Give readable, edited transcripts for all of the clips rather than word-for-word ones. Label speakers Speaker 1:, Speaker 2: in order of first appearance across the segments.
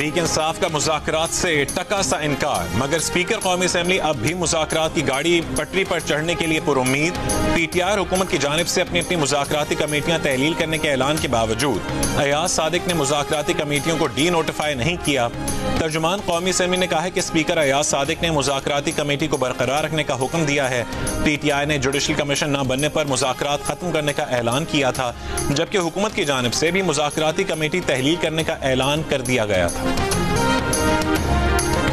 Speaker 1: तहरीक इंसाफ का मुज़ाकरात से टका सा इनकार, मगर स्पीकर कौमी असेंबली अब भी मुज़ाकरात की गाड़ी पटरी पर चढ़ने के लिए पुरुम्मीद। PTI हुकूमत की जानिब से अपनी अपनी मुज़ाकराती कमेटियां तहलील करने के ऐलान के बावजूद अयाज सादिक ने मुज़ाकराती कमेटियों को डी नोटिफाई नहीं किया। तर्जुमान कौमी असेंबली ने कहा है कि स्पीकर अयाज सादिक ने मुज़ाकराती कमेटी को बरकरार रखने का हुक्म दिया है। PTI ने जुडिशल कमीशन न बनने पर मुज़ाकरात खत्म करने का ऐलान किया था, जबकि हुकूमत की जानिब से भी मुज़ाकराती कमेटी तहलील करने का ऐलान कर दिया गया था।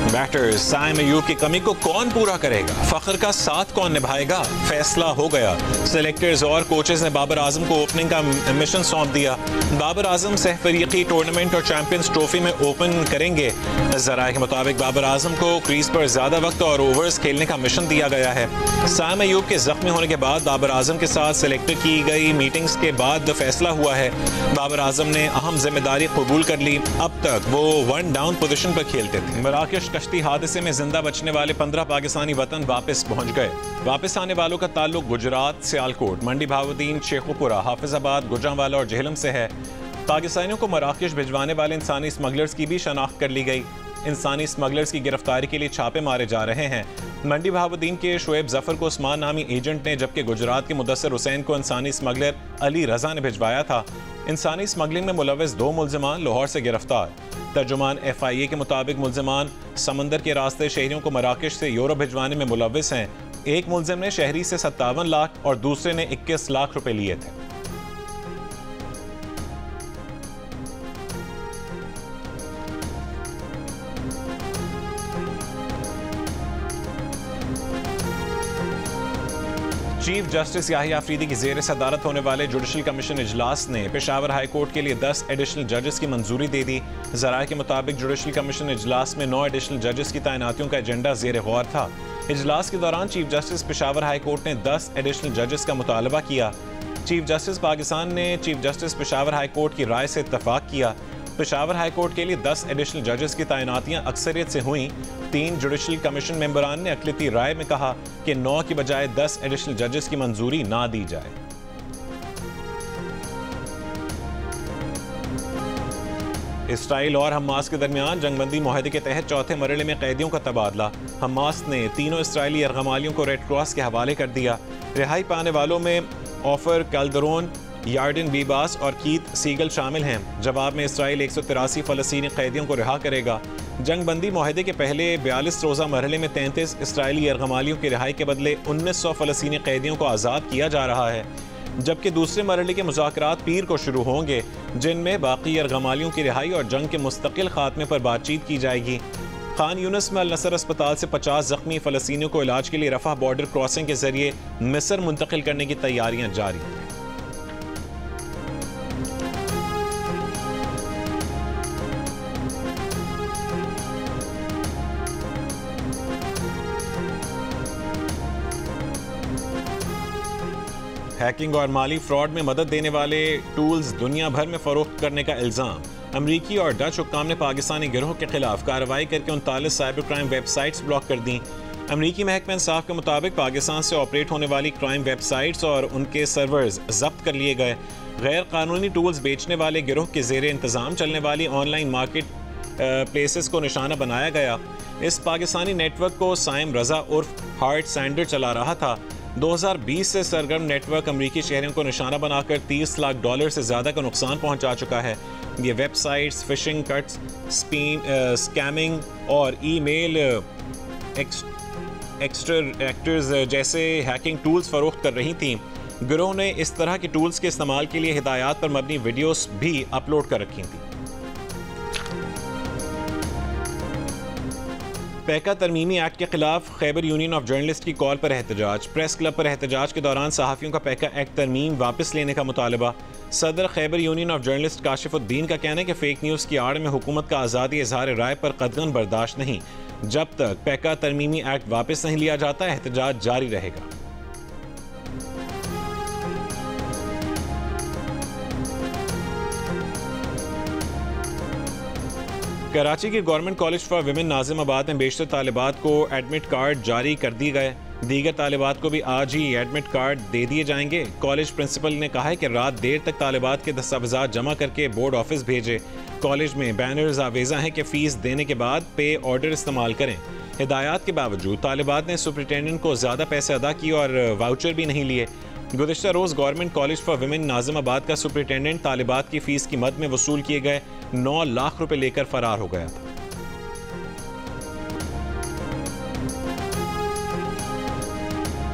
Speaker 1: बैटर्स साइम अयूब की कमी को कौन पूरा करेगा, फखर का साथ कौन निभाएगा, फैसला हो गया। सेलेक्टर्स और कोचेस ने बाबर आजम को ओपनिंग का मिशन सौंप दिया। बाबर आजम सहफरीकी टूर्नामेंट और चैंपियंस ट्रॉफी में ओपन करेंगे। जराये के मुताबिक बाबर आजम को क्रीज पर ज्यादा वक्त और ओवर्स खेलने का मिशन दिया गया है। साइम अयूब के जख्मी होने के बाद बाबर आजम के साथ सेलेक्ट की गई मीटिंग्स के बाद फैसला हुआ है। बाबर आजम ने अहम जिम्मेदारी कबूल कर ली। अब तक वो 1 डाउन पोजीशन पर खेलते थे। मराकश कश्ती हादसे में जिंदा बचने वाले 15 पाकिस्तानी वतन वापस पहुंच गए। वापस आने वालों का ताल्लुक गुजरात, सियालकोट, मंडी भावुद्दीन, शेखुपुरा, हाफिजाबाद, गुजरांवाला और जेहलम से है। पाकिस्तानियों को मराकश भिजवाने वाले इंसानी स्मगलर्स की भी शनाख्त कर ली गई। इंसानी स्मगलर्स की गिरफ्तारी के लिए छापे मारे जा रहे हैं। मंडी भावुद्दीन के शुएब जफर को उस्मान नामी एजेंट ने, जबकि गुजरात के मुदस्सर हुसैन को इंसानी स्मगलर अली रजा ने भिजवाया था। इंसानी स्मगलिंग में मुलव्वस 2 मुल्जिमान लाहौर से गिरफ्तार। तर्जुमान FIA के मुताबिक मुल्जिमान समंदर के रास्ते शहरियों को मराकश से यूरोप भिजवाने में मुलव्वस हैं। एक मुल्जिम ने शहरी से 57 लाख और दूसरे ने 21 लाख रुपए लिए थे। चीफ जस्टिस याहिया अफरीदी की ज़ेर सदारत होने वाले जुडिशल कमीशन इजलास ने पेशावर हाई कोर्ट के लिए 10 एडिशनल जजेस की मंजूरी दे दी। ज़राए के मुताबिक जुडिशल कमीशन इजलास में 9 एडिशनल जजेस की तैनातियों का एजेंडा ज़ेर गौर था। इजलास के दौरान chief justice Peshawar high court ने 10 एडिशनल जजेस का मुतालबा किया। चीफ जस्टिस पाकिस्तान ने chief justice Peshawar high court की राय से इत्तफाक किया। पेशावर हाई कोर्ट के लिए 10 एडिशनल जजेस की तैनातियां अक्सरियत से हुई। 3 जुडिशल कमीशन मेंबरान ने अक़लियती राय में कहा कि 9 की बजाय 10 एडिशनल जजेस की मंजूरी ना दी जाए। इसराइल और हमास के दरमियान जंगबंदी मुआहदे के तहत चौथे मरहले में कैदियों का तबादला। हमास ने तीनों इसराइली यरगमालियों को रेड क्रॉस के हवाले कर दिया। रिहाई पाने वालों में ऑफर कैल्दरोन, यार्डिन बीबास और कीथ सीगल शामिल हैं। जवाब में इसराइल 183 फ़लस्तीनी कैदियों को रिहा करेगा। जंगबंदी मुआहदे के पहले 42 रोज़ा मरहले में 33 इसराइली यरगमालियों की रिहाई के बदले 1900 फ़लस्तीनी कैदियों को आज़ाद किया जा रहा है, जबकि दूसरे मरहले के मुज़ाकरात पीर को शुरू होंगे, जिनमें बाकी यरगमालियों की रिहाई और जंग के मुस्तकिल खात्मे पर बातचीत की जाएगी। खान यूनिस में अल नसर अस्पताल से 50 जख्मी फ़लस्तीनियों को इलाज के लिए रफा बॉर्डर क्रॉसिंग के जरिए मिस्र मुंतकिल करने की तैयारियां जारी हैं। हैकिंग और माली फ्रॉड में मदद देने वाले टूल्स दुनिया भर में फरोख्त करने का इल्ज़ाम। अमरीकी और डच हुक्काम ने पाकिस्तानी गिरोह के खिलाफ कार्रवाई करके 39 साइबर क्राइम वेबसाइट्स ब्लॉक कर दी। अमरीकी महकमा इंसाफ के मुताबिक पाकिस्तान से ऑपरेट होने वाली क्राइम वेबसाइट्स और उनके सर्वर्स जब्त कर लिए गए। गैर कानूनी टूल्स बेचने वाले गिरोह के ज़ेर इंतज़ाम चलने वाली ऑनलाइन मार्केट प्लेसेस को निशाना बनाया गया। इस पाकिस्तानी नेटवर्क को साइम रजा उर्फ हार्ट सैंडर चला रहा था। 2020 से सरगर्म नेटवर्क अमरीकी शहरों को निशाना बनाकर $30 लाख से ज़्यादा का नुकसान पहुंचा चुका है। ये वेबसाइट्स फिशिंग, कट्स, स्कैमिंग और ईमेल एक्सट्रैक्टर्स जैसे हैकिंग टूल्स फरोख्त कर रही थीं। गिरोह ने इस तरह के टूल्स के इस्तेमाल के लिए हिदायत पर मबनी वीडियोस भी अपलोड कर रखी थी। पैका तरमीमी एक्ट के खिलाफ खैबर यूनियन ऑफ जर्नलिस्ट की कॉल पर एहतजाज। प्रेस क्लब पर एहतजाज के दौरान सहाफ़ियों का पैका एक्ट तरमीम वापस लेने का मुतालबा। सदर खैबर यूनियन ऑफ जर्नलिस्ट काशिफुद्दीन का कहना है कि फेक न्यूज़ की आड़ में हुकूमत का आज़ादी इज़हार राय पर कतगन बर्दाश्त नहीं। जब तक पैका तरमीमी एक्ट वापस नहीं लिया जाता, एहतजाज जारी रहेगा। कराची के government college for women Nazimabad में बेशतर तालिबात को एडमिट कार्ड जारी कर दिए गए। दीगर तालिबात को भी आज ही एडमिट कार्ड दे दिए जाएंगे। कॉलेज प्रिंसिपल ने कहा है कि रात देर तक तालिबात के दस्तावेजात जमा करके बोर्ड ऑफिस भेजे। कॉलेज में बैनर्स आवेजा हैं कि फीस देने के बाद पे ऑर्डर इस्तेमाल करें। हिदायत के बावजूद तालिबात ने सुपरिटेंडेंट को ज़्यादा पैसे अदा किए और वाउचर भी नहीं लिए। गुज़िश्ता रोज़ government college for women Nazimabad का सुपरिटेंडेंट तालिबात की फ़ीस की मद में वसूल किए गए 9 लाख रुपए लेकर फरार हो गया था।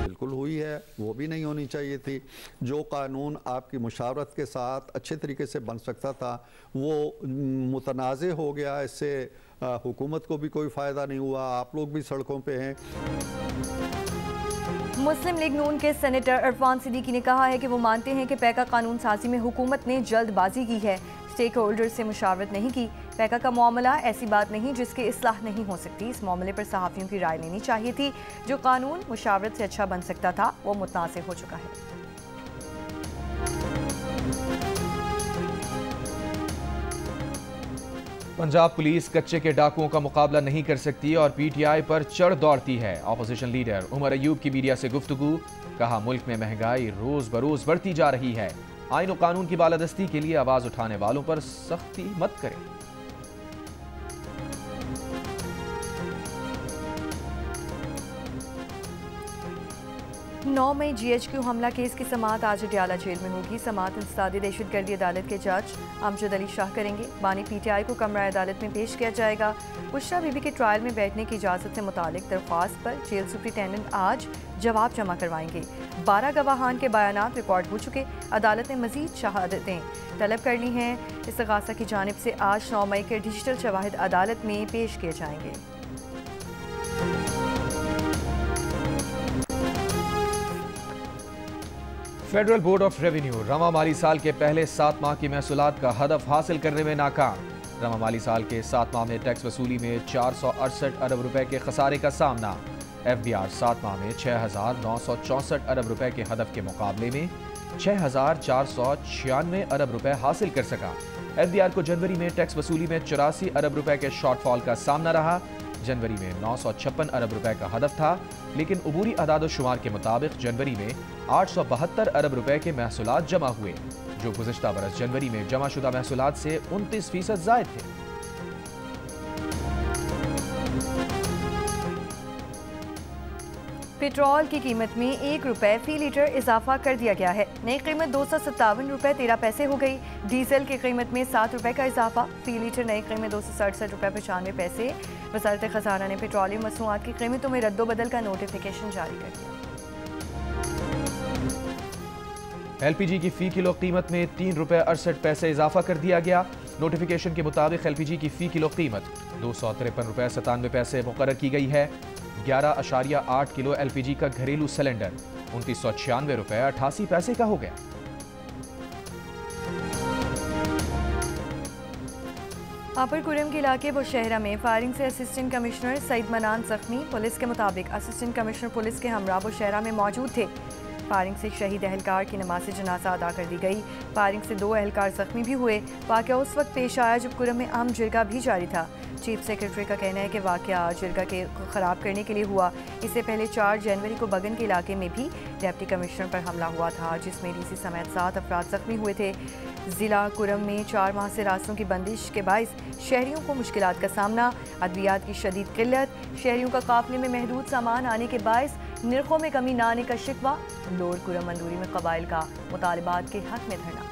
Speaker 2: बिल्कुल हुई है, वो भी नहीं होनी चाहिए थी। जो कानून आपकी मुशावरत के साथ अच्छे तरीके से बन सकता था वो मुतनाज़े हो गया। इससे हुकूमत को भी कोई फ़ायदा नहीं हुआ, आप लोग भी सड़कों पे हैं।
Speaker 3: मुस्लिम लीग नून के सेनेटर इरफान सिद्दीकी ने कहा है कि वो मानते हैं कि पैका कानून साजी में हुकूमत ने जल्दबाजी की है, स्टेक होल्डर से मुशावरत नहीं की। पैका का मामला ऐसी बात नहीं जिसकी इस्लाह नहीं हो सकती। इस मामले पर सहाफ़ियों की राय लेनी चाहिए थी। जो कानून मुशावरत से अच्छा बन सकता था वो मुतनाज़ हो चुका है।
Speaker 4: पंजाब पुलिस कच्चे के डाकुओं का मुकाबला नहीं कर सकती और पीटीआई पर चढ़ दौड़ती है। ऑपोजिशन लीडर उमर अयूब की मीडिया से गुफ्तगू, कहा मुल्क में महंगाई रोज बरोज बढ़ती जा रही है। आईन और कानून की बालादस्ती के लिए आवाज उठाने वालों पर सख्ती मत करें।
Speaker 3: 9 मई GHQ हमला केस की समाअत आज अडयाला जेल में होगी। समाअत इंसदादी दहशतगर्दी अदालत के जज अमजद अली शाह करेंगे। बानी PTI को कमरा अदालत में पेश किया जाएगा। बुशरा बीबी के ट्रायल में बैठने की इजाज़त से मुतालिक दरख्वास्त पर जेल सुपरिटेंडेंट आज जवाब जमा करवाएंगे। 12 गवाहान के बयानात रिकॉर्ड हो चुके। अदालत ने मजीद शहादतें तलब कर ली हैं। इस्तगासा की जानिब से आज 9 मई के डिजिटल शवाहिद अदालत में पेश किए जाएंगे।
Speaker 4: फेडरल बोर्ड ऑफ रेवेन्यू रवा माली साल के पहले 7 माह की महसूलात का हदफ हासिल करने में नाकाम। रवा माली साल के 7 माह में टैक्स वसूली में 468 अरब रुपए के खसारे का सामना। FBR 7 माह में 6,964 अरब रुपए के हदफ के मुकाबले में 6,496 अरब रुपए हासिल कर सका। FBR को जनवरी में टैक्स वसूली में 84 अरब रुपए के शॉर्टफॉल का सामना रहा। जनवरी में 956 अरब रुपए का हदफ था, लेकिन अबूरी अदाद शुमार के मुताबिक जनवरी में 872 अरब रुपए के महसूलात जमा हुए, जो गुज़िश्ता बरस जनवरी में जमा शुदा महसूलात से 29% ज़ायद थे।
Speaker 3: पेट्रोल की कीमत में 1 रुपए फी लीटर इजाफा कर दिया गया है। नई कीमत 257 रुपए 13 पैसे हो गई। डीजल की कीमत में 7 रुपए का इजाफा, फी लीटर नई कीमत 267 रुपए 95 पैसे। वज़ारत ख़ज़ाना ने पेट्रोलियम मसनूआत की कीमतों में रद्दोबदल का नोटिफिकेशन जारी कर दिया।
Speaker 4: LPG की फी किलो कीमत में 3 रुपए 68 पैसे इजाफा कर दिया गया। नोटिफिकेशन के मुताबिक LPG की फी किलो कीमत 253 रुपए 97 पैसे मुकर्रर की गई है। 11.8 किलो LPG का घरेलू सिलेंडर 2996 रुपए 88 पैसे का हो गया।
Speaker 3: अपर कुरम के इलाके बुशहरा में फायरिंग से असिस्टेंट कमिश्नर सईद मनान जख्मी। पुलिस के मुताबिक असिस्टेंट कमिश्नर पुलिस के हमरा बुशहरा में मौजूद थे। फायरिंग से शहीद अहलकार की नमाज जनाजा अदा कर दी गई। फायरिंग से 2 अहलकार जख्मी भी हुए। वाक़या उस वक्त पेश आया जब कुरम में अहम जिरगा भी जारी था। चीफ सेक्रेटरी का कहना है कि वाक़या जिरगा के ख़राब करने के लिए हुआ। इससे पहले 4 जनवरी को बगन के इलाके में भी डिप्टी कमिश्नर पर हमला हुआ था, जिसमें DC समेत 7 अफराद जख्मी हुए थे। ज़िला कुरम में 4 माह से रास्तों की बंदिश के बाइस शहरियों को मुश्किलात का सामना। अद्वियात की शदीद किल्लत, शहरियों का काफिले में महदूद सामान आने के बाइस निर्खों में कमी न आने का शिकवा। लोअर कुरम मंदूरी में कबाइल का मुतालिबात के हक में धरना।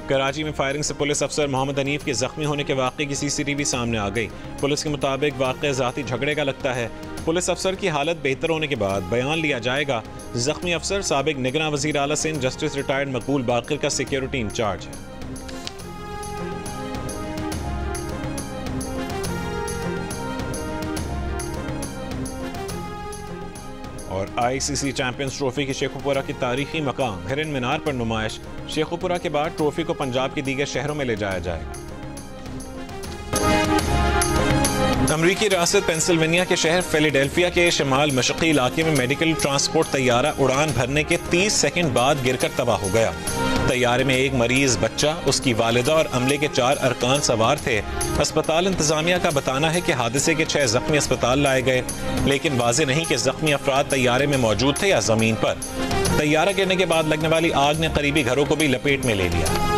Speaker 1: कराची में फायरिंग से पुलिस अफसर मोहम्मद हनीफ के जख्मी होने के वाक़े की CCTV सामने आ गई। पुलिस के मुताबिक वाक़या ज़ाती झगड़े का लगता है। पुलिस अफसर की हालत बेहतर होने के बाद बयान लिया जाएगा। जख्मी अफसर साबिक निगरान वज़ीर आला सिंध जस्टिस रिटायर्ड मकबूल बाकिर का सिक्योरिटी इंचार्ज है। और ICC चैंपियंस ट्रॉफी की शेखुपुरा की तारीखी मकाम हिरन मीनार पर नुमाइश। शेखुपुरा के बाद ट्रॉफी को पंजाब के दीगर शहरों में ले जाया जाएगा। अमरीकी रियासत पेंसिल्वेनिया के शहर फिलाडेल्फिया के शमाल मशरक़ी इलाके में मेडिकल ट्रांसपोर्ट तैयारा उड़ान भरने के 30 सेकंड बाद गिरकर तबाह हो गया। तैयारे में एक मरीज बच्चा, उसकी वालिदा और अमले के 4 अरकान सवार थे। अस्पताल इंतजामिया का बताना है कि हादसे के 6 जख्मी अस्पताल लाए गए, लेकिन वाज़ेह नहीं कि जख्मी अफराद तैयारे में मौजूद थे या जमीन पर। तैयारा गिरने के बाद लगने वाली आग ने करीबी घरों को भी लपेट में ले लिया।